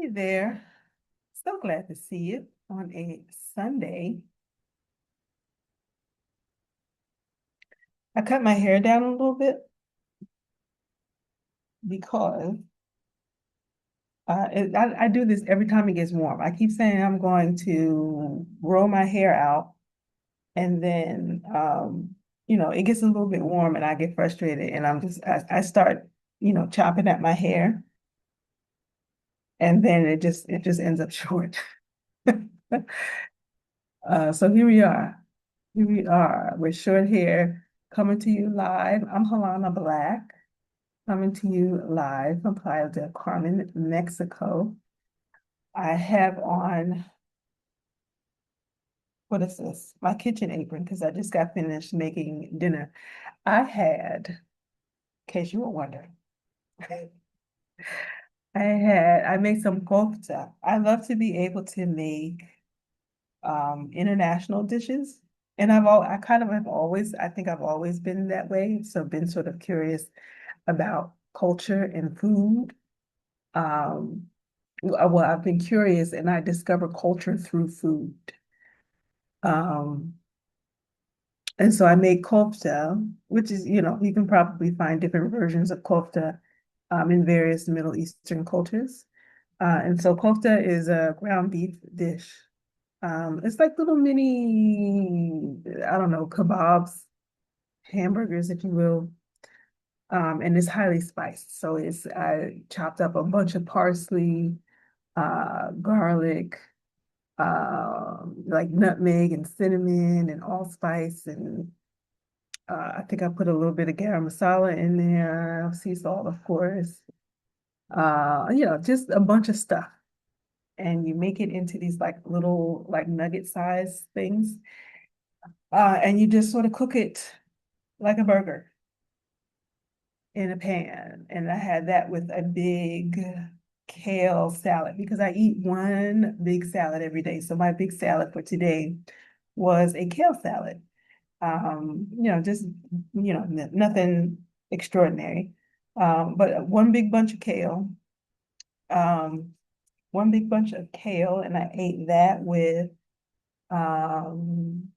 Hey there. So glad to see you on a Sunday. I cut my hair down a little bit because I do this every time it gets warm. I keep saying I'm going to grow my hair out, and then it gets a little bit warm and I get frustrated and I start, chopping at my hair, and then it just ends up short. So here we are. Here we are with short hair coming to you live. I'm Halana Black, coming to you live from Playa del Carmen, Mexico. I have on, what is this? My kitchen apron, because I just got finished making dinner. I had, in case you were wondering, I made some kofta. I love to be able to make international dishes. And I kind of have always, I think I've always been that way. So been sort of curious about culture and food. Um, well, I've been curious and I discovered culture through food. Um, and so I made kofta, which is, you can probably find different versions of kofta in various Middle Eastern cultures. And so kofta is a ground beef dish. It's like little mini, I don't know, kebabs, hamburgers, if you will. And it's highly spiced. So I chopped up a bunch of parsley, garlic, like nutmeg and cinnamon and allspice. And I think I put a little bit of garam masala in there, sea salt, of course. Just a bunch of stuff. And you make it into these like little like nugget size things. And you just sort of cook it like a burger in a pan. And I had that with a big kale salad because I eat one big salad every day. So my big salad for today was a kale salad. Just, nothing extraordinary. But um, one big bunch of kale, and I ate that with, um,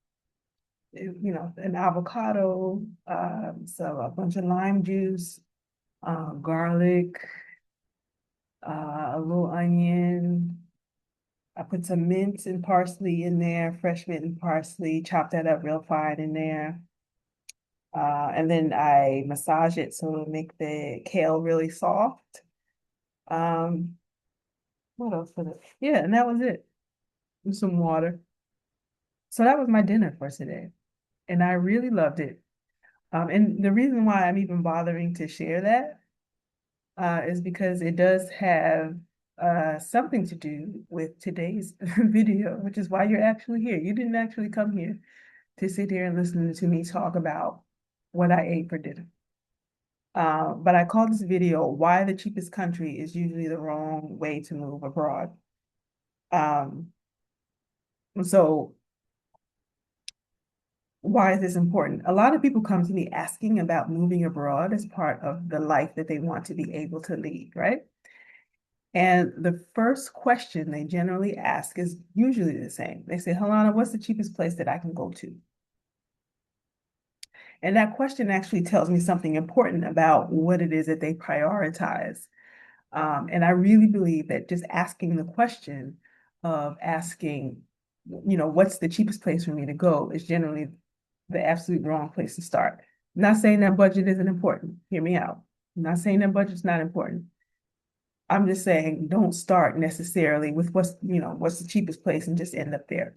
an avocado, so a bunch of lime juice, garlic, a little onion. I put some mint and parsley in there, fresh mint and parsley, chop that up real fine in there. And then I massage it so it'll make the kale really soft. Um, what else was it? Yeah, and that was it. With some water. So that was my dinner for today. And I really loved it. And the reason why I'm even bothering to share that is because it does have something to do with today's video, which is why you're actually here. You didn't actually come here to sit here and listen to me talk about what I ate for dinner. But I call this video Why the Cheapest Country is Usually the Wrong Way to Move Abroad. Um, so why is this important? A lot of people come to me asking about moving abroad as part of the life that they want to be able to lead, right? And the first question they generally ask is usually the same. They say, Helena, what's the cheapest place that I can go to? And that question actually tells me something important about what it is that they prioritize. And I really believe that just asking the question of asking, what's the cheapest place for me to go is generally the absolute wrong place to start. I'm not saying that budget isn't important. Hear me out. I'm not saying that budget's not important. I'm just saying don't start necessarily with what's the cheapest place and just end up there.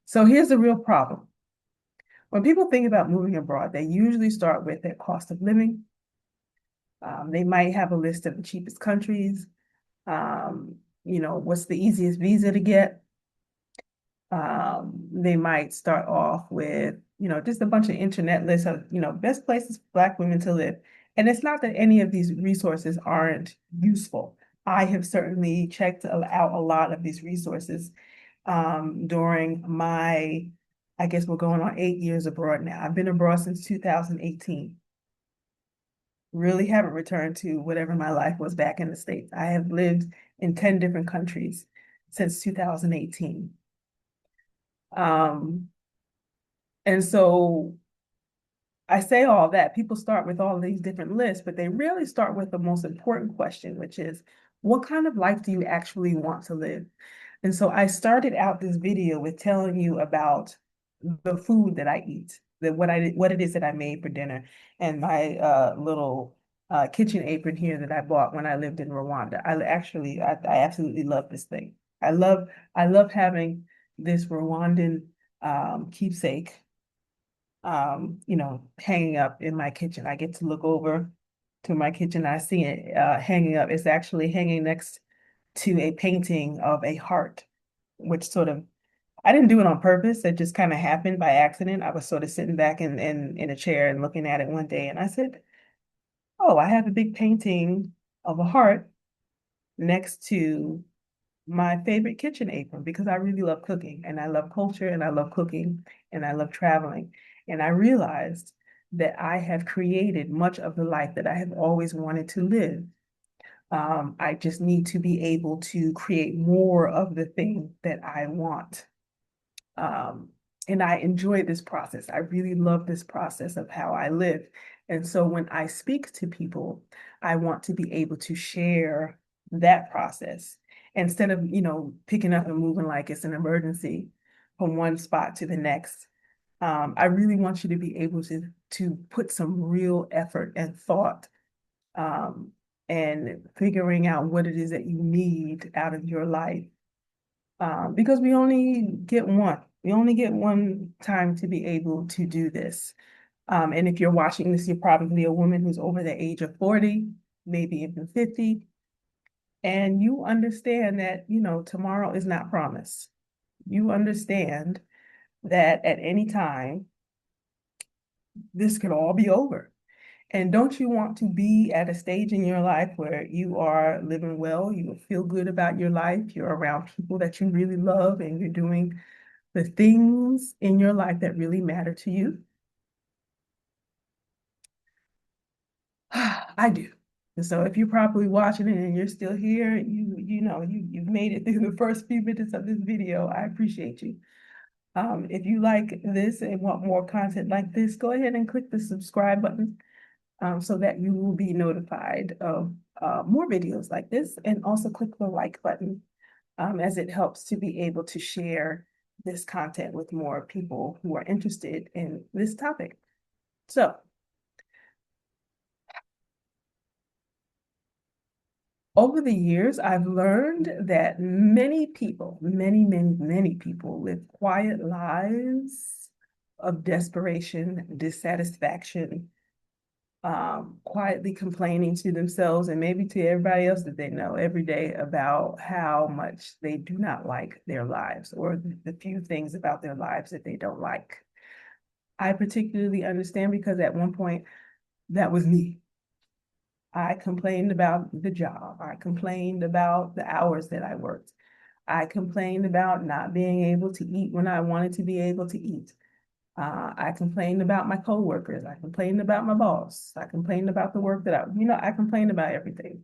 So here's the real problem. When people think about moving abroad, they usually start with their cost of living. They might have a list of the cheapest countries. What's the easiest visa to get? They might start off with, just a bunch of internet lists of, best places for Black women to live. And it's not that any of these resources aren't useful. I have certainly checked out a lot of these resources during my, I guess we're going on 8 years abroad now. I've been abroad since 2018. really haven't returned to whatever my life was back in the States. I have lived in 10 different countries since 2018. Um, and so I say all that. People start with all these different lists, but they really start with the most important question, which is, what kind of life do you actually want to live? And so I started out this video with telling you about the food that I eat, what it is that I made for dinner, and my little kitchen apron here that I bought when I lived in Rwanda. I absolutely love this thing. I love I love having this Rwandan keepsake hanging up in my kitchen. I get to look over to my kitchen. I see it hanging up. It's actually hanging next to a painting of a heart, which sort of, I didn't do it on purpose. It just kind of happened by accident. I was sort of sitting back in a chair and looking at it one day, and I said, "Oh, I have a big painting of a heart next to my favorite kitchen apron because I really love cooking and I love culture and I love cooking and I love traveling." And I realized that I have created much of the life that I have always wanted to live. I just need to be able to create more of the thing that I want. Um, and I enjoy this process. I really love this process of how I live. And so when I speak to people, I want to be able to share that process instead of, picking up and moving like it's an emergency from one spot to the next. I really want you to be able to put some real effort and thought um, and figuring out what it is that you need out of your life because we only get one. We only get one time to be able to do this. And if you're watching this, you're probably a woman who's over the age of 40, maybe even 50, and you understand that, tomorrow is not promised. You understand that at any time, this could all be over. And don't you want to be at a stage in your life where you are living well, you feel good about your life, you're around people that you really love, and you're doing the things in your life that really matter to you? I do. And so if you're probably watching it and you're still here, you've made it through the first few minutes of this video. I appreciate you. If you like this and want more content like this, go ahead and click the subscribe button so that you will be notified of more videos like this, and also click the like button as it helps to be able to share this content with more people who are interested in this topic. So, over the years, I've learned that many people, many people live quiet lives of desperation, dissatisfaction, quietly complaining to themselves and maybe to everybody else that they know every day about how much they do not like their lives or the few things about their lives that they don't like. I particularly understand because at one point that was me. I complained about the job. I complained about the hours that I worked. I complained about not being able to eat when I wanted to be able to eat. I complained about my coworkers. I complained about my boss. I complained about the work that I complained about everything.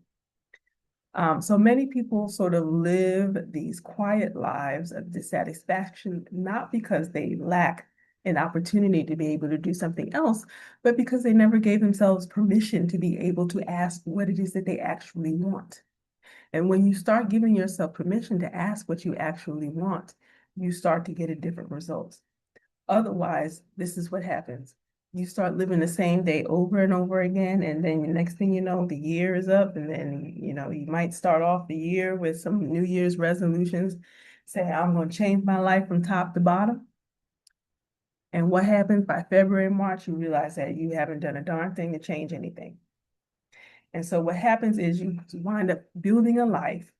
So many people sort of live these quiet lives of dissatisfaction, not because they lack an opportunity to be able to do something else, but because they never gave themselves permission to be able to ask what it is that they actually want. And when you start giving yourself permission to ask what you actually want, you start to get a different result. Otherwise, this is what happens. You start living the same day over and over again, and then the next thing you know, the year is up, and then you might start off the year with some New Year's resolutions, say, I'm going to change my life from top to bottom. And what happens by February, March, you realize that you haven't done a darn thing to change anything. And so what happens is you wind up building a life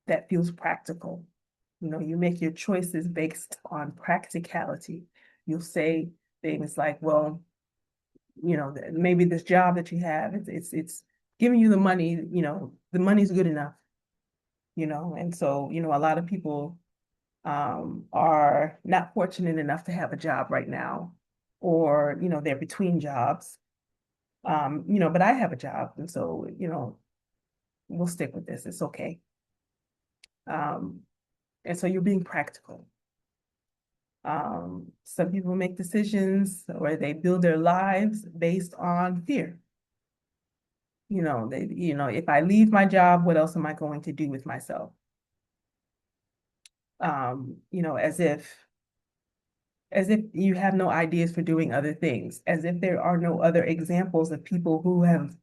that feels practical. You make your choices based on practicality. You'll say things like, well, maybe this job that you have, it's giving you the money, the money's good enough, and so, a lot of people are not fortunate enough to have a job right now, or, they're between jobs. But I have a job, and so, we'll stick with this. It's okay. Um, and so you're being practical. Some people make decisions or they build their lives based on fear. If I leave my job, what else am I going to do with myself? As if you have no ideas for doing other things, as if there are no other examples of people who have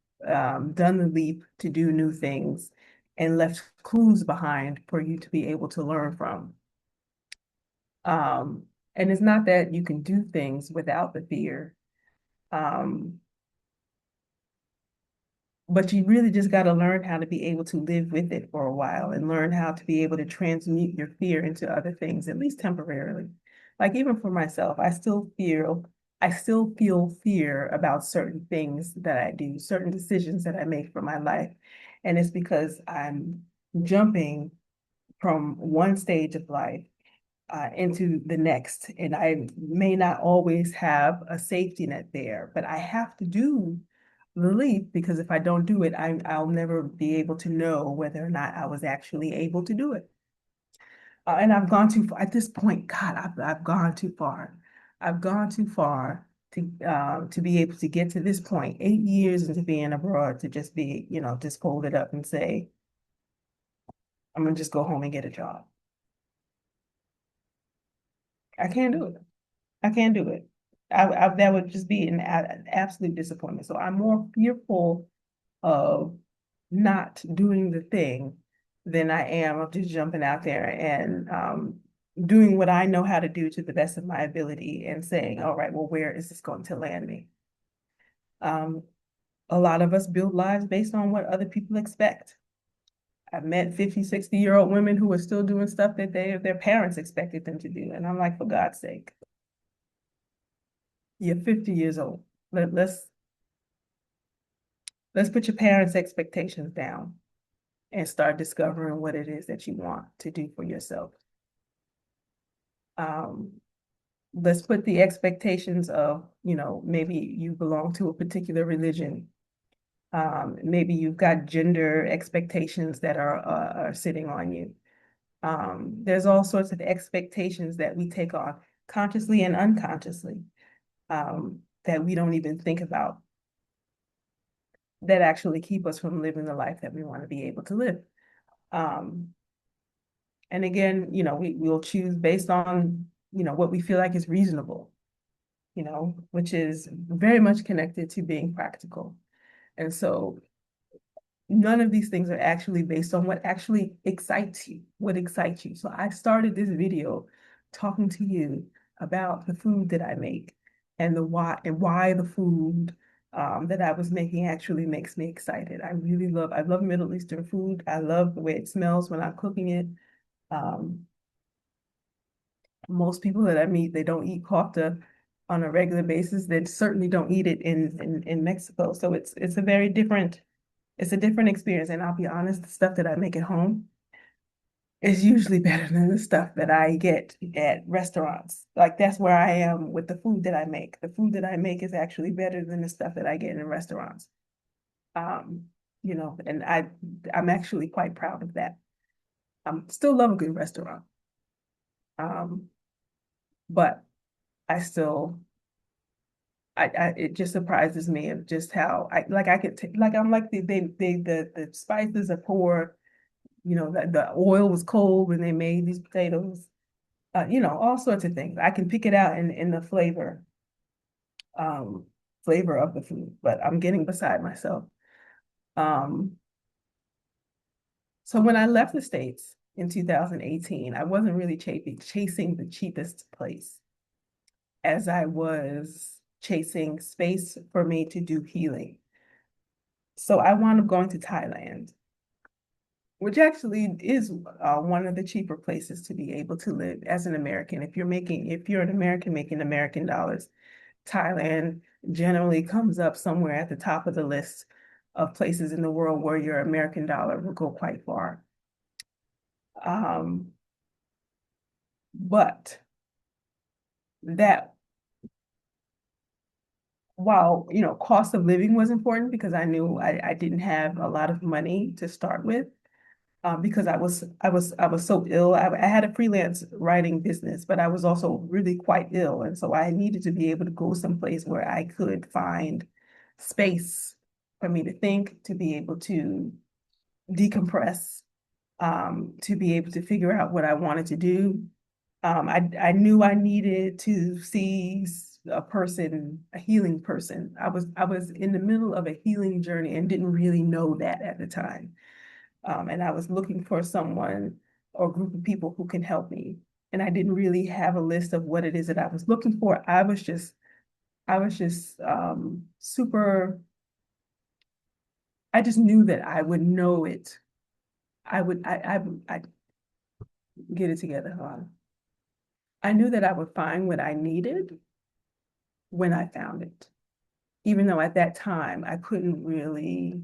done the leap to do new things and left clues behind for you to be able to learn from. Um, and it's not that you can do things without the fear. Um, But you really just got to learn how to be able to live with it for a while and learn how to be able to transmute your fear into other things, at least temporarily. Like even for myself, I still feel fear about certain things that I do, certain decisions that I make for my life. And it's because I'm jumping from one stage of life into the next. And I may not always have a safety net there, but I have to do the leap because if I don't do it, I'll never be able to know whether or not I was actually able to do it. And I've gone too far at this point. God, I've gone too far. I've gone too far to be able to get to this point, 8 years into being abroad, to just be, just fold it up and say, I'm gonna just go home and get a job. I can't do it. I can't do it. That would just be an absolute disappointment. So I'm more fearful of not doing the thing than I am of just jumping out there and doing what I know how to do to the best of my ability and saying, all right, well, where is this going to land me? Um, a lot of us build lives based on what other people expect. I've met 50, 60-year-old women who are still doing stuff that their parents expected them to do. And I'm like, for God's sake, you're 50 years old. Let's put your parents' expectations down and start discovering what it is that you want to do for yourself. Um, let's put the expectations of, maybe you belong to a particular religion. Maybe you've got gender expectations that are sitting on you. There's all sorts of expectations that we take on consciously and unconsciously that we don't even think about that actually keep us from living the life that we want to be able to live. Um, and again, we'll choose based on, what we feel like is reasonable, which is very much connected to being practical. And so none of these things are actually based on what actually excites you, what excites you. So I started this video talking to you about the food that I make and why the food that I was making actually makes me excited. I love Middle Eastern food. I love the way it smells when I'm cooking it. Um, Most people that I meet, they don't eat kofta on a regular basis. They certainly don't eat it in Mexico. So it's a different experience. And I'll be honest, the stuff that I make at home is usually better than the stuff that I get at restaurants. Like that's where I am with the food that I make. The food that I make is actually better than the stuff that I get in restaurants. Um, and I'm actually quite proud of that. I still love a good restaurant. Um, but I still it just surprises me of just how I could take like I'm like the spices are poor, the oil was cold when they made these potatoes, all sorts of things. I can pick it out in the um, flavor of the food, but I'm getting beside myself. Um, so when I left the States in 2018, I wasn't really chasing the cheapest place as I was chasing space for me to do healing. So I wound up going to Thailand, which actually is one of the cheaper places to be able to live as an American. If you're an American making American dollars, Thailand generally comes up somewhere at the top of the list of places in the world where your American dollar will go quite far. Um, but that while, cost of living was important because I knew I didn't have a lot of money to start with. Because I was so ill. I had a freelance writing business, but I was also really quite ill, and so I needed to be able to go someplace where I could find space for me to think, to be able to decompress, to be able to figure out what I wanted to do. I knew I needed to see a person, a healing person. I was in the middle of a healing journey and didn't really know that at the time. And I was looking for someone or group of people who can help me. And I didn't really have a list of what it is that I was looking for. I was just super, I just knew that I would know it. I'd get it together. Hold on. I knew that I would find what I needed when I found it, even though at that time I couldn't really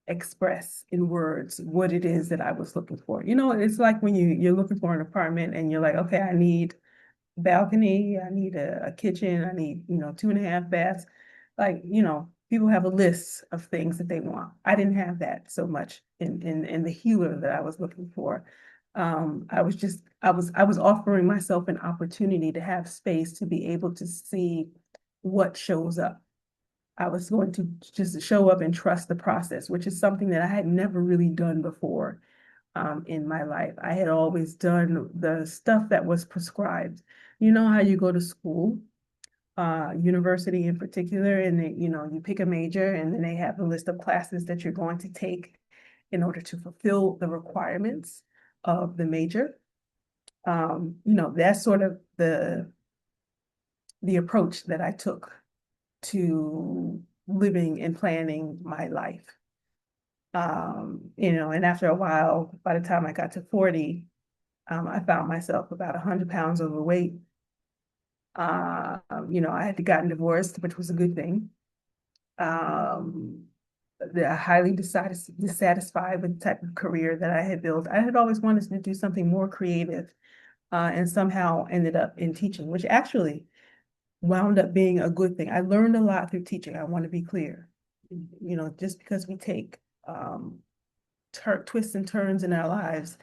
express in words what it is that I was looking for. It's like when you're looking for an apartment and you're like, okay, I need a balcony, I need a kitchen, I need, 2.5 baths. Like, people have a list of things that they want. I didn't have that so much in the healer that I was looking for. I was offering myself an opportunity to have space to be able to see what shows up. I was going to just show up and trust the process, which is something that I had never really done before in my life. I had always done the stuff that was prescribed. You know how you go to school, university in particular, and you pick a major, and then they have a list of classes that you're going to take in order to fulfill the requirements of the major. That's sort of the approach that I took to living and planning my life. And after a while, by the time I got to 40, I found myself about 100 pounds overweight. I had gotten divorced, which was a good thing. Um, highly dissatisfied with the type of career that I had built. I had always wanted to do something more creative, and somehow ended up in teaching, which actually wound up being a good thing. I learned a lot through teaching. I want to be clear. Just because we take twists and turns in our lives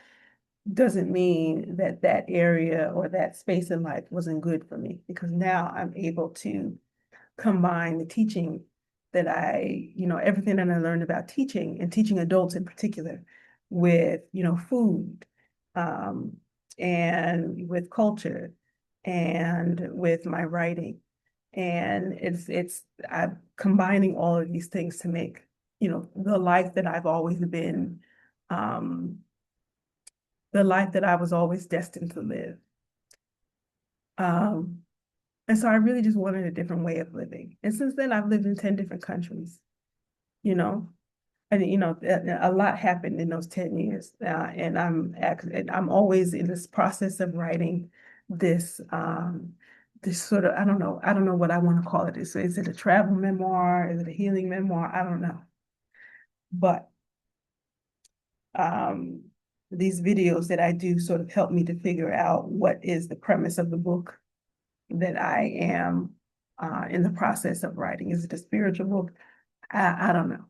doesn't mean that that area or that space in life wasn't good for me, because now I'm able to combine the teaching that everything that I learned about teaching and teaching adults in particular with, food, um, and with culture and with my writing. And I'm combining all of these things to make, the life that I've always been, um, the life that I was always destined to live. Um, and so I really just wanted a different way of living. And since then, I've lived in 10 different countries, you know, and a lot happened in those 10 years. And I'm always in this process of writing this sort of, I don't know what I want to call it. Is it a travel memoir? Is it a healing memoir? I don't know. But um, these videos that I do sort of help me to figure out what is the premise of the book that I am in the process of writing. Is it a spiritual book? I don't know.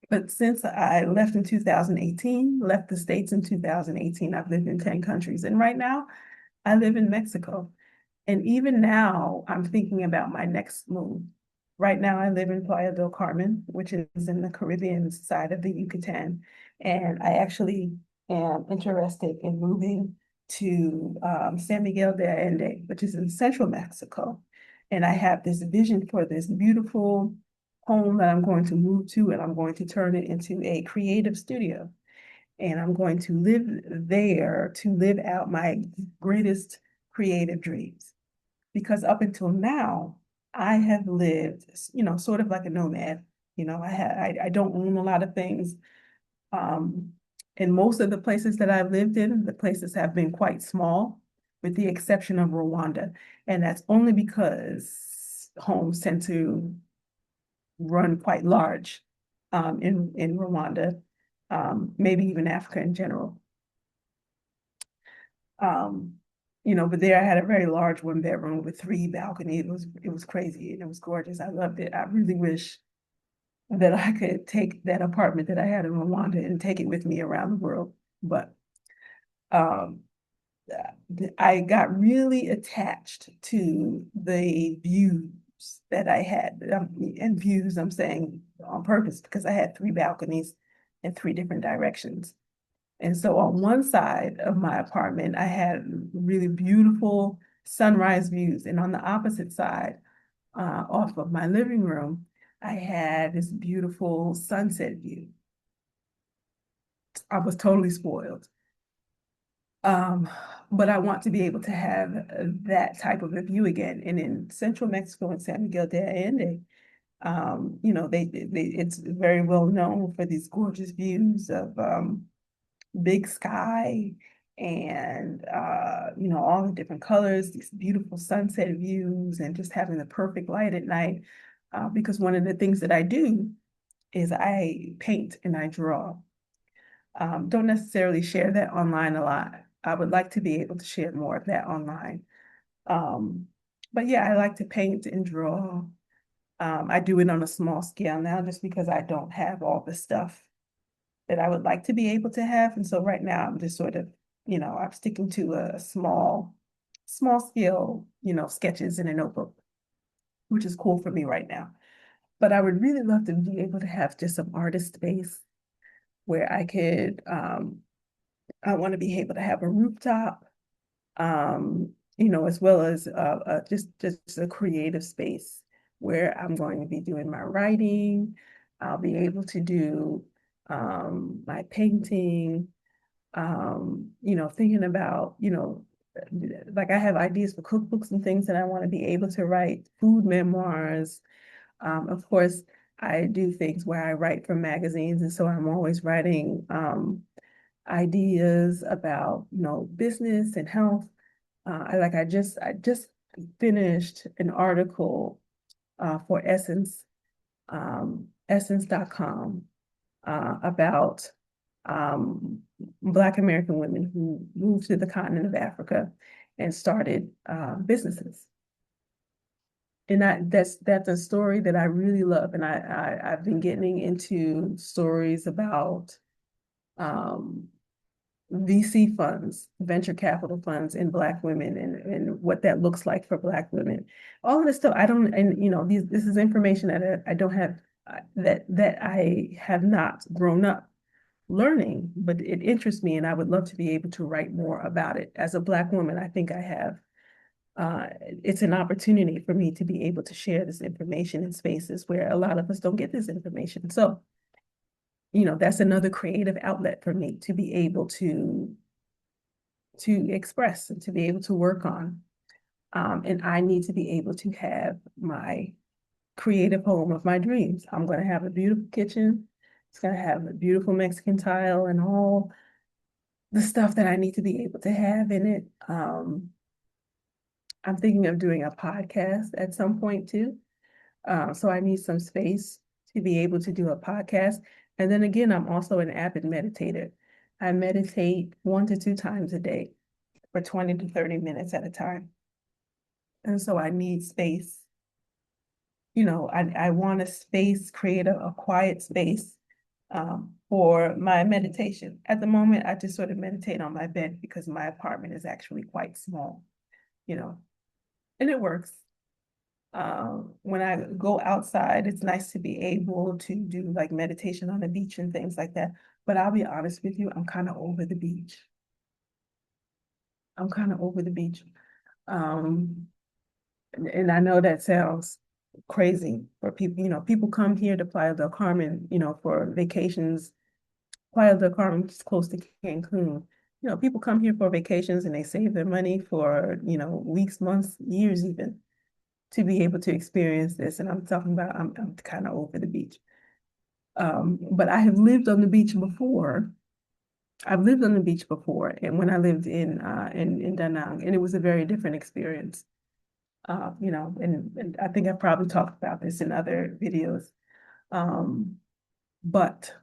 But since I left in 2018, left the States in 2018, I've lived in 10 countries. And right now, I live in Mexico. And even now, I'm thinking about my next move. Right now, I live in Playa del Carmen, which is in the Caribbean side of the Yucatan. And I actually am interested in moving to San Miguel de Allende, which is in central Mexico. And I have this vision for this beautiful home that I'm going to move to, and I'm going to turn it into a creative studio. And I'm going to live there to live out my greatest creative dreams. Because up until now, I have lived, sort of like a nomad. I don't own a lot of things. Um, and most of the places that I've lived in, the places have been quite small, with the exception of Rwanda. And that's only because homes tend to run quite large in Rwanda, maybe even Africa in general. Um, but there I had a very large 1 bedroom with 3 balconies. It was crazy and it was gorgeous. I loved it. I really wish that I could take that apartment that I had in Rwanda and take it with me around the world. But um, I got really attached to the views that I had. And views, I'm saying on purpose because I had 3 balconies in 3 different directions. And so on one side of my apartment, I had really beautiful sunrise views. And on the opposite side, off of my living room, I had this beautiful sunset view. I was totally spoiled. Um, but I want to be able to have that type of a view again. And in central Mexico and San Miguel de Allende, it's very well known for these gorgeous views of big sky and all the different colors, these beautiful sunset views, and just having the perfect light at night. Because one of the things that I do is I paint and I draw. Don't necessarily share that online a lot. I would like to be able to share more of that online. Um, but yeah, I like to paint and draw. I do it on a small scale now just because I don't have all the stuff that I would like to be able to have. And so right now I'm just sort of, I'm sticking to a small scale, sketches in a notebook, which is cool for me right now. But I would really love to be able to have just some artist space where I want to be able to have a rooftop, as well as just a creative space where I'm going to be doing my writing. I'll be able to do my painting, thinking about, like I have ideas for cookbooks and things that I want to be able to write, food memoirs. Of course, I do things where I write for magazines, and so I'm always writing ideas about, business and health. I just finished an article for Essence.com about Black American women who moved to the continent of Africa and started businesses. And that's a story that I really love. And I've been getting into stories about um, VC funds, venture capital funds in Black women and what that looks like for Black women. All of this stuff, I don't, and this is information that I don't have, that I have not grown up learning, but it interests me and I would love to be able to write more about it. As a Black woman, I think it's an opportunity for me to be able to share this information in spaces where a lot of us don't get this information. So, that's another creative outlet for me to be able to express and to be able to work on. And I need to be able to have my creative home of my dreams. I'm going to have a beautiful kitchen. It's going to have a beautiful Mexican tile and all the stuff that I need to be able to have in it. I'm thinking of doing a podcast at some point too. So I need some space to be able to do a podcast. And then again, I'm also an avid meditator. I meditate 1 to 2 times a day for 20 to 30 minutes at a time. And so I need space. I want a space, create a quiet space for my meditation. At the moment, I just sort of meditate on my bed because my apartment is actually quite small, you know, and it works. When I go outside, it's nice to be able to do like meditation on the beach and things like that. But I'll be honest with you, I'm kind of over the beach. I'm kind of over the beach. Um, and I know that sounds crazy for people. People come here to Playa del Carmen, for vacations. Playa del Carmen is close to Cancun. People come here for vacations and they save their money for, weeks, months, years even to be able to experience this. And I'm talking about, I'm kind of over the beach. But I have lived on the beach before. I've lived on the beach before, and when I lived in Da Nang, and it was a very different experience. And I think I've probably talked about this in other videos. Um, but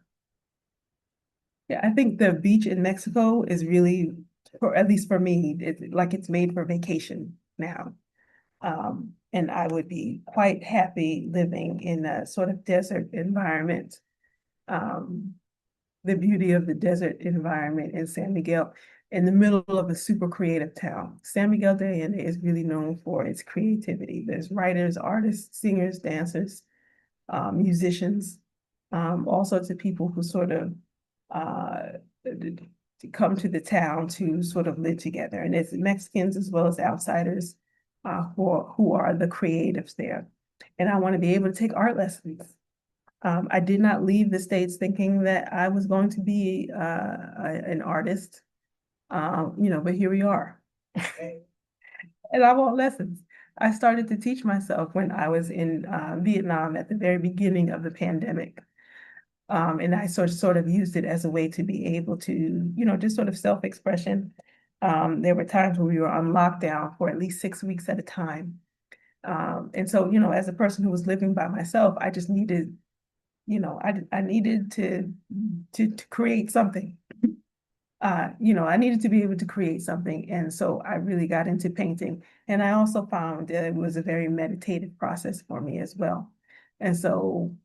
yeah, I think the beach in Mexico is really or at least for me, like it's made for vacation now. And I would be quite happy living in a sort of desert environment. Um, the beauty of the desert environment in San Miguel, in the middle of a super creative town. San Miguel de Allende is really known for its creativity. There's writers, artists, singers, dancers, musicians, all sorts of people who sort of uh, to come to the town to sort of live together. And it's Mexicans as well as outsiders who are the creatives there. And I want to be able to take art lessons. I did not leave the States thinking that I was going to be an artist, but here we are. And I want lessons. I started to teach myself when I was in Vietnam at the very beginning of the pandemic. And I sort of used it as a way to be able to, just sort of self-expression. There were times when we were on lockdown for at least 6 weeks at a time. And so, as a person who was living by myself, I just needed, I needed to create something. I needed to be able to create something. And so I really got into painting. And I also found that it was a very meditative process for me as well. And so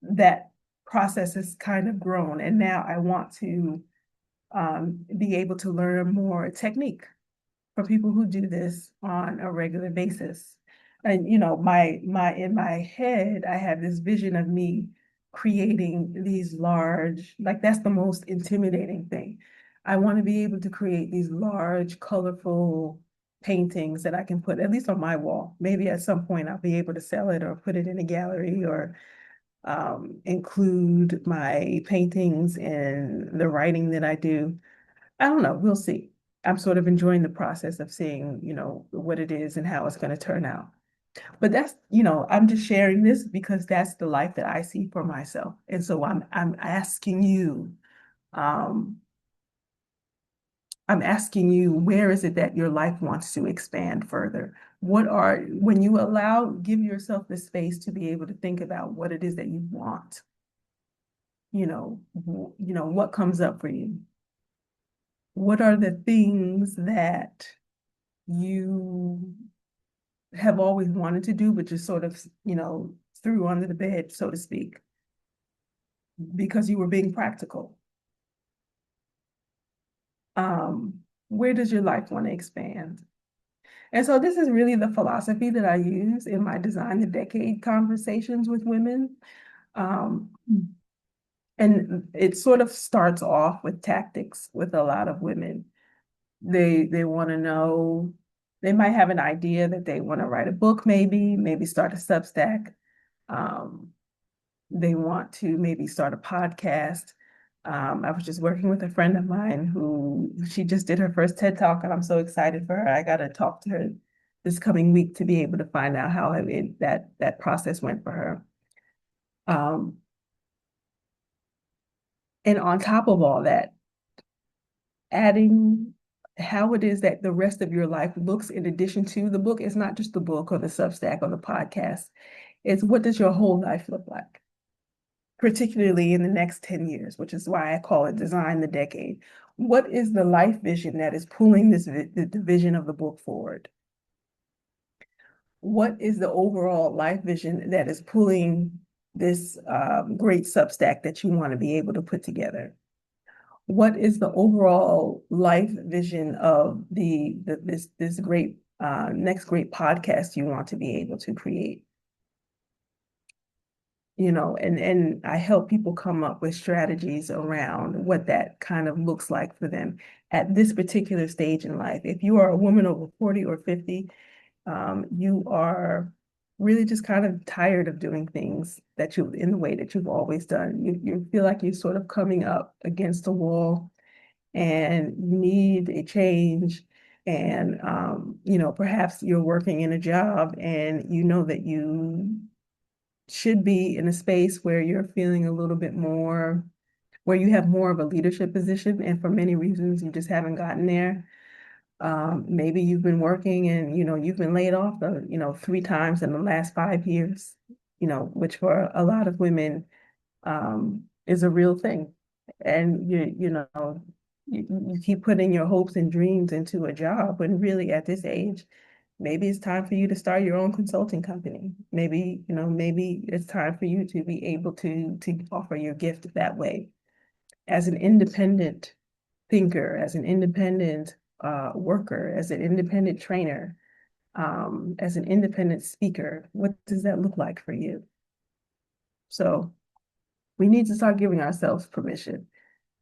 that process has kind of grown. And now I want to be able to learn more technique from people who do this on a regular basis. And my in my head, I have this vision of me creating these large, like that's the most intimidating thing. I want to be able to create these large, colorful paintings that I can put at least on my wall. Maybe at some point I'll be able to sell it or put it in a gallery or include my paintings and the writing that I do. I don't know. We'll see. I'm sort of enjoying the process of seeing, what it is and how it's going to turn out. But that's, I'm just sharing this because that's the life that I see for myself. And so um, I'm asking you, where is it that your life wants to expand further? When you give yourself the space to be able to think about what it is that you want, what comes up for you? What are the things that you have always wanted to do, but just sort of, threw under the bed, so to speak, because you were being practical? Where does your life want to expand? And so this is really the philosophy that I use in my Design the Decade conversations with women. Um, and it sort of starts off with tactics with a lot of women. They want to know, they might have an idea that they want to write a book, maybe start a Substack. Um, they want to maybe start a podcast. I was just working with a friend of mine who she just did her first TED Talk, and I'm so excited for her. I got to talk to her this coming week to be able to find out how that process went for her. Um, and on top of all that, adding how it is that the rest of your life looks in addition to the book. It's not just the book or the Substack or the podcast. It's what does your whole life look like, particularly in the next 10 years, which is why I call it Design the Decade. What is the life vision that is pulling the vision of the book forward? What is the overall life vision that is pulling this great Substack that you want to be able to put together? What is the overall life vision of this great next great podcast you want to be able to create? And I help people come up with strategies around what that kind of looks like for them at this particular stage in life. If you are a woman over 40 or 50, you are really just kind of tired of doing things in the way that you've always done. You feel like you're sort of coming up against a wall and you need a change. And, perhaps you're working in a job and you know that you should be in a space where you're feeling a little bit more, where you have more of a leadership position. And for many reasons, you just haven't gotten there. Maybe you've been working and, you've been laid off, 3 times in the last 5 years, which for a lot of women, is a real thing. And You keep putting your hopes and dreams into a job when really at this age, maybe it's time for you to start your own consulting company. Maybe, maybe it's time for you to be able to offer your gift that way as an independent thinker, as an independent worker, as an independent trainer, as an independent speaker. What does that look like for you? So we need to start giving ourselves permission.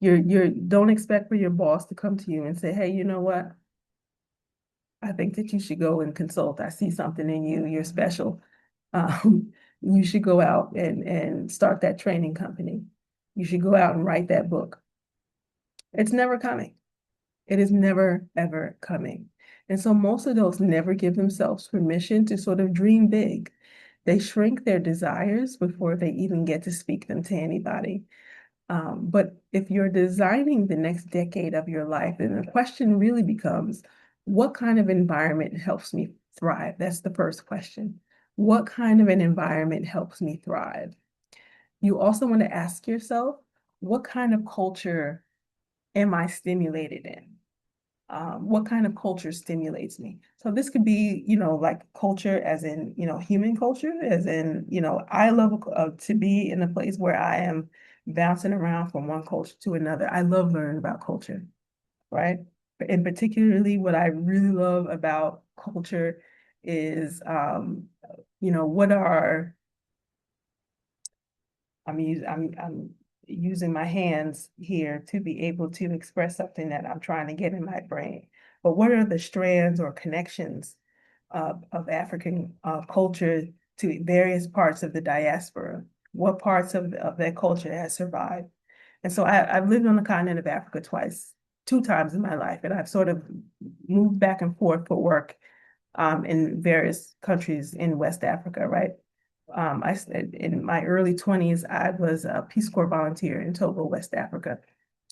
Don't expect for your boss to come to you and say, hey, you know what? I think that you should go and consult. I see something in you. You're special. You should go out and start that training company. You should go out and write that book. It's never coming. It is never, ever coming. And so most of those never give themselves permission to sort of dream big. They shrink their desires before they even get to speak them to anybody. But if you're designing the next decade of your life, then the question really becomes, what kind of environment helps me thrive? That's the first question. What kind of an environment helps me thrive? You also want to ask yourself, what kind of culture am I stimulated in? What kind of culture stimulates me? So this could be, like culture as in, human culture, as in, I love to be in a place where I am bouncing around from one culture to another. I love learning about culture, right? And particularly what I really love about culture is, what are I'm using my hands here to be able to express something that I'm trying to get in my brain. But what are the strands or connections of African culture to various parts of the diaspora? What parts of that culture has survived? And so I've lived on the continent of Africa twice, two times in my life, and I've sort of moved back and forth for work in various countries in West Africa, right? In my early 20s, I was a Peace Corps volunteer in Togo, West Africa.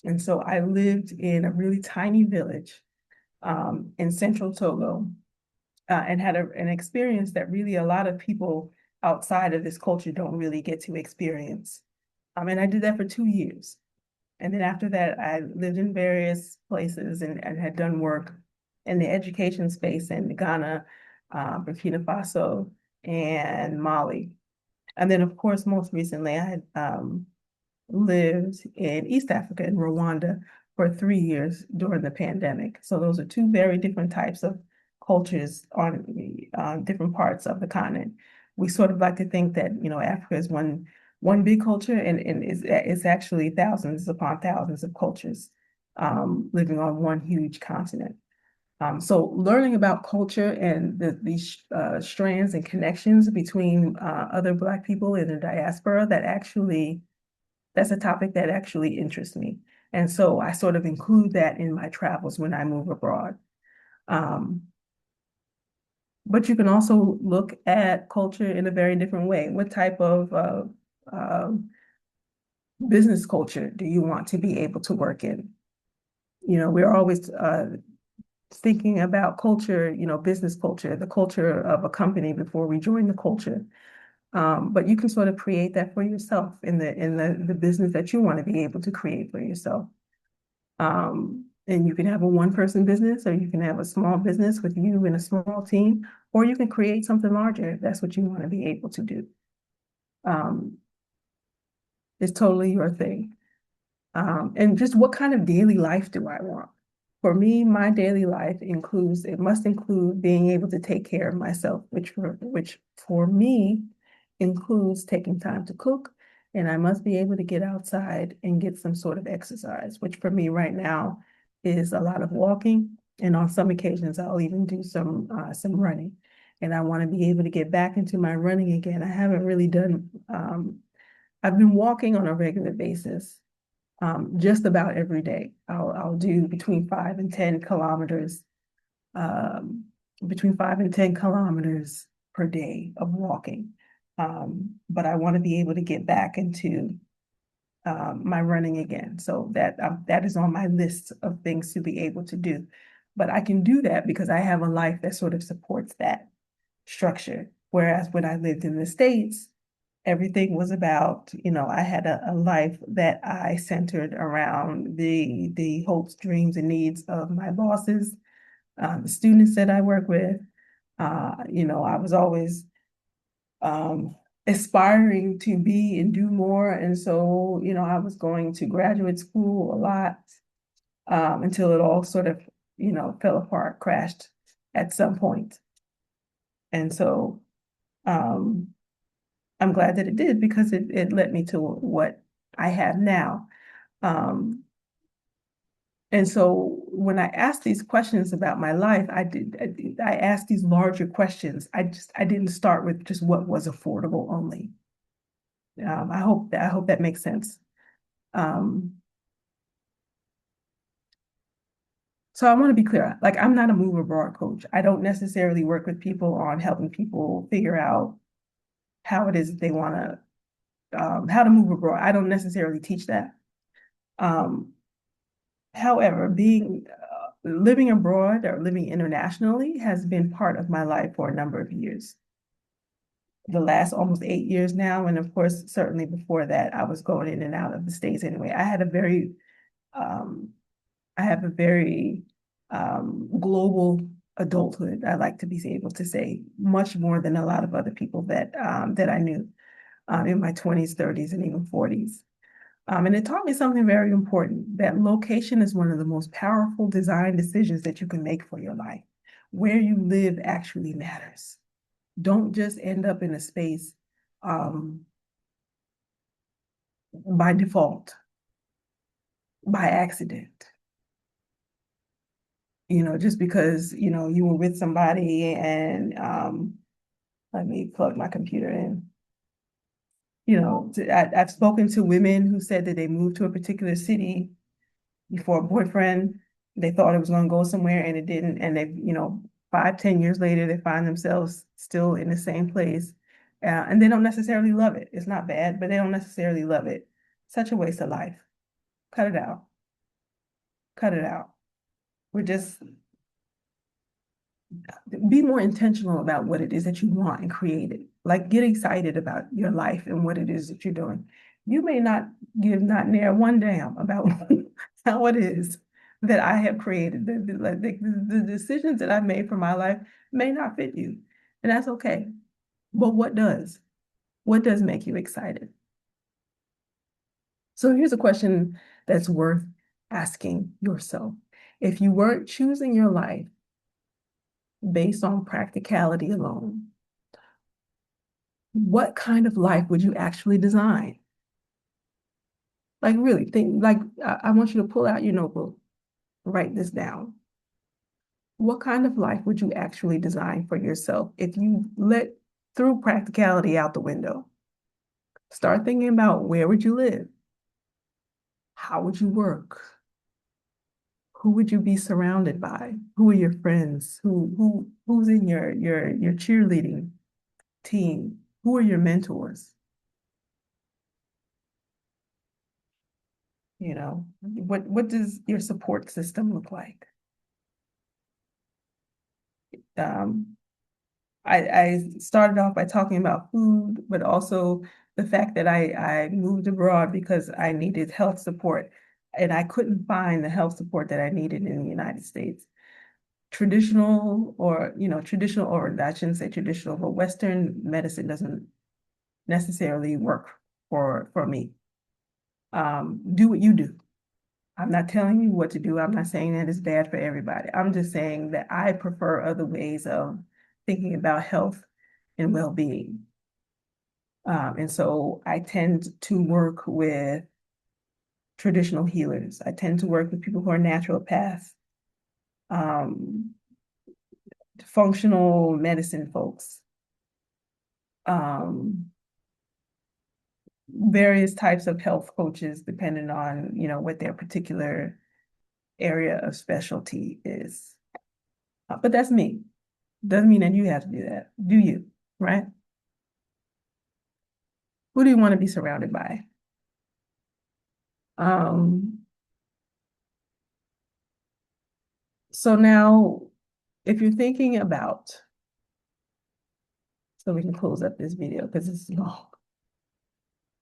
And so I lived in a really tiny village in central Togo and had an experience that really a lot of people outside of this culture don't really get to experience. And I did that for 2 years. And then after that, I lived in various places and had done work in the education space in Ghana, Burkina Faso, and Mali. And then, of course, most recently, I had lived in East Africa, in Rwanda, for 3 years during the pandemic. So those are two very different types of cultures on different parts of the continent. We sort of like to think that, Africa is one big culture, and it's actually thousands upon thousands of cultures living on one huge continent. So learning about culture and these strands and connections between other Black people in the diaspora, that's a topic that actually interests me. And so I sort of include that in my travels when I move abroad. Um, but you can also look at culture in a very different way. What type of business culture do you want to be able to work in? We're always thinking about culture, business culture, the culture of a company before we join the culture. But you can sort of create that for yourself in the business that you want to be able to create for yourself. And you can have a one-person business, or you can have a small business with you and a small team, or you can create something larger if that's what you want to be able to do. Um, it's totally your thing. And just what kind of daily life do I want? For me, my daily life it must include being able to take care of myself, which for me includes taking time to cook, and I must be able to get outside and get some sort of exercise, which for me right now is a lot of walking, and on some occasions I'll even do some running. And I want to be able to get back into my running again. I haven't really done, I've been walking on a regular basis just about every day. I'll do between 5 and 10 kilometers, um, between 5 and 10 kilometers per day of walking. But I want to be able to get back into my running again. So that is on my list of things to be able to do. But I can do that because I have a life that sort of supports that structure. Whereas when I lived in the States, Everything was about, I had a life that I centered around the hopes, dreams, and needs of my bosses, the students that I work with. I was always um, aspiring to be and do more. And so, I was going to graduate school a lot until it all sort of, fell apart, crashed at some point. And so um, I'm glad that it did because it led me to what I have now. Um, and so when I asked these questions about my life, I asked these larger questions. I didn't start with just what was affordable only. I hope that makes sense. Um, so I want to be clear. Like, I'm not a move abroad coach. I don't necessarily work with people on helping people figure out how it is that they want to how to move abroad. I don't necessarily teach that. Um, However, being living abroad or living internationally has been part of my life for a number of years. The last almost 8 years now, and of course, certainly before that, I was going in and out of the States anyway. Um, I have a very global adulthood. I like to be able to say much more than a lot of other people that I knew in my 20s, 30s, and even 40s. And it taught me something very important, that location is one of the most powerful design decisions that you can make for your life. Where you live actually matters. Don't just end up in a space um, by default, by accident. Just because, you were with somebody and let me plug my computer in. I've spoken to women who said that they moved to a particular city before a boyfriend. They thought it was going to go somewhere and it didn't. And they, 5, 10 years later, they find themselves still in the same place. And they don't necessarily love it. It's not bad, but they don't necessarily love it. Such a waste of life. Cut it out. Cut it out. We're just be more intentional about what it is that you want and create it. Like, get excited about your life and what it is that you're doing. You may not give not near one damn about how it is that I have created. The decisions that I've made for my life may not fit you, and that's okay. But what does? What does make you excited? So here's a question that's worth asking yourself. If you weren't choosing your life based on practicality alone, what kind of life would you actually design? Like, really think, like, I want you to pull out your notebook, write this down. What kind of life would you actually design for yourself if you let through practicality out the window? Start thinking about, where would you live? How would you work? Who would you be surrounded by? Who are your friends? Who's in your cheerleading team? Who are your mentors? What does your support system look like? Um, I started off by talking about food, but also the fact that I moved abroad because I needed health support, and I couldn't find the health support that I needed in the United States. Traditional, or I shouldn't say traditional, but Western medicine doesn't necessarily work for me. Do what you do. I'm not telling you what to do. I'm not saying that it's bad for everybody. I'm just saying that I prefer other ways of thinking about health and well-being. And so I tend to work with traditional healers. I tend to work with people who are naturopaths, um, functional medicine folks, um, various types of health coaches, depending on, what their particular area of specialty is. But that's me. Doesn't mean that you have to do that. Do you, right? Who do you want to be surrounded by? Um, so now, if you're thinking about, so we can close up this video because it's long.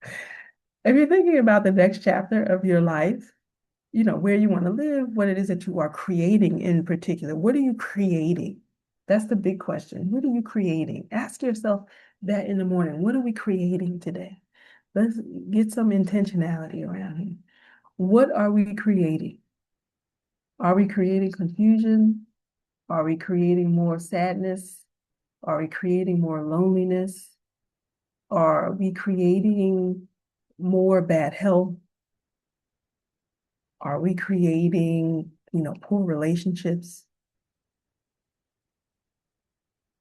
If you're thinking about the next chapter of your life, where you want to live, what it is that you are creating in particular. What are you creating? That's the big question. What are you creating? Ask yourself that in the morning. What are we creating today? Let's get some intentionality around here. What are we creating? Are we creating confusion? Are we creating more sadness? Are we creating more loneliness? Are we creating more bad health? Are we creating, poor relationships?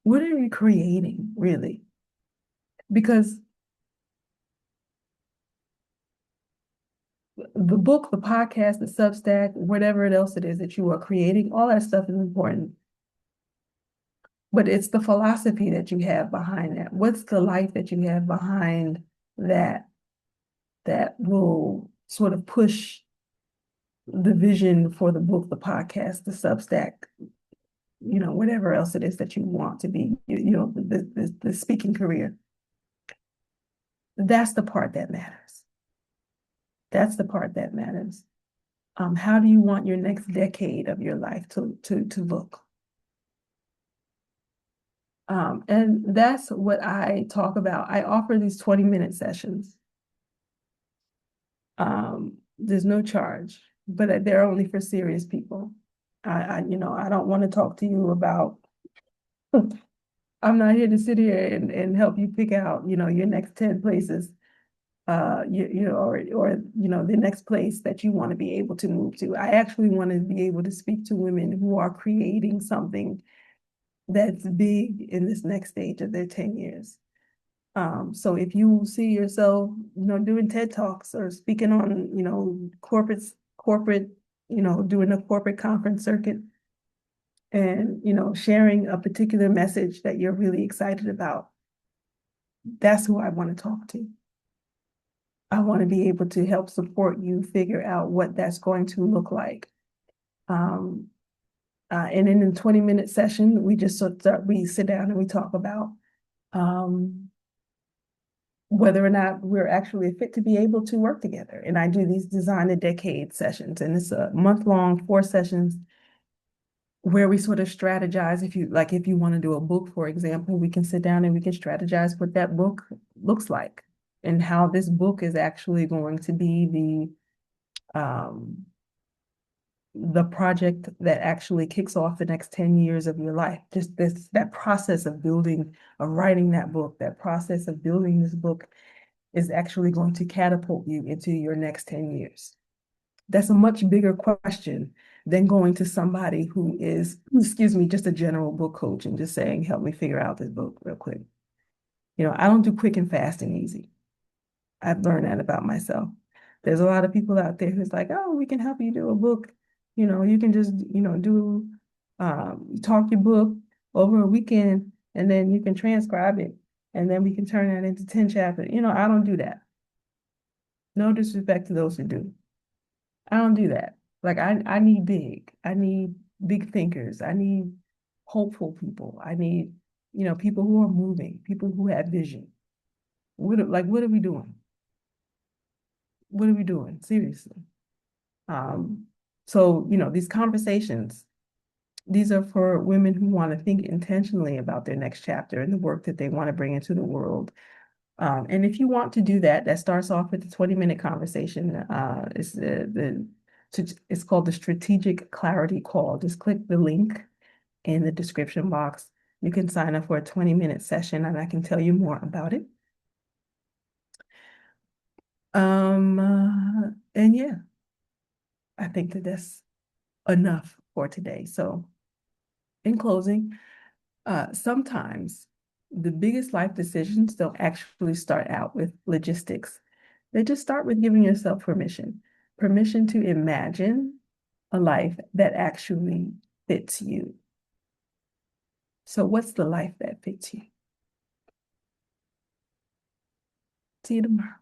What are we creating, really? Because the book, the podcast, the Substack, whatever else it is that you are creating, all that stuff is important. But it's the philosophy that you have behind that. What's the life that you have behind that that will sort of push the vision for the book, the podcast, the Substack, whatever else it is that you want to be, the speaking career. That's the part that matters. That's the part that matters. How do you want your next decade of your life to look? And that's what I talk about. I offer these 20-minute sessions. There's no charge, but they're only for serious people. I don't want to talk to you about, I'm not here to sit here and help you pick out, your next 10 places, or the next place that you want to be able to move to. I actually want to be able to speak to women who are creating something that's big in this next stage of their 10 years. So if you see yourself, doing TED Talks or speaking on, corporate, doing a corporate conference circuit and, sharing a particular message that you're really excited about, that's who I want to talk to. I want to be able to help support you figure out what that's going to look like. And in a 20-minute session, we just we sit down and we talk about whether or not we're actually fit to be able to work together. And I do these design a decade sessions, and it's a month-long, 4 sessions where we sort of strategize. If you want to do a book, for example, we can sit down and we can strategize what that book looks like and how this book is actually going to be the project that actually kicks off the next 10 years of your life. Just that process of writing that book, that process of building this book is actually going to catapult you into your next 10 years. That's a much bigger question than going to somebody who is, excuse me, just a general book coach and just saying, help me figure out this book real quick. I don't do quick and fast and easy. I've learned that about myself. There's a lot of people out there who's like, oh, we can help you do a book. You can just, talk your book over a weekend and then you can transcribe it and then we can turn that into 10 chapters. I don't do that. No disrespect to those who do. I don't do that. Like I need big thinkers. I need hopeful people. I need, people who are moving, people who have vision. What are we doing? What are we doing? Seriously. So, these conversations, these are for women who want to think intentionally about their next chapter and the work that they want to bring into the world. And if you want to do that, that starts off with the 20-minute conversation. It's called the Strategic Clarity Call. Just click the link in the description box. You can sign up for a 20-minute session and I can tell you more about it. And yeah, I think that's enough for today. So in closing, sometimes the biggest life decisions don't actually start out with logistics. They just start with giving yourself permission to imagine a life that actually fits you. So what's the life that fits you? See you tomorrow.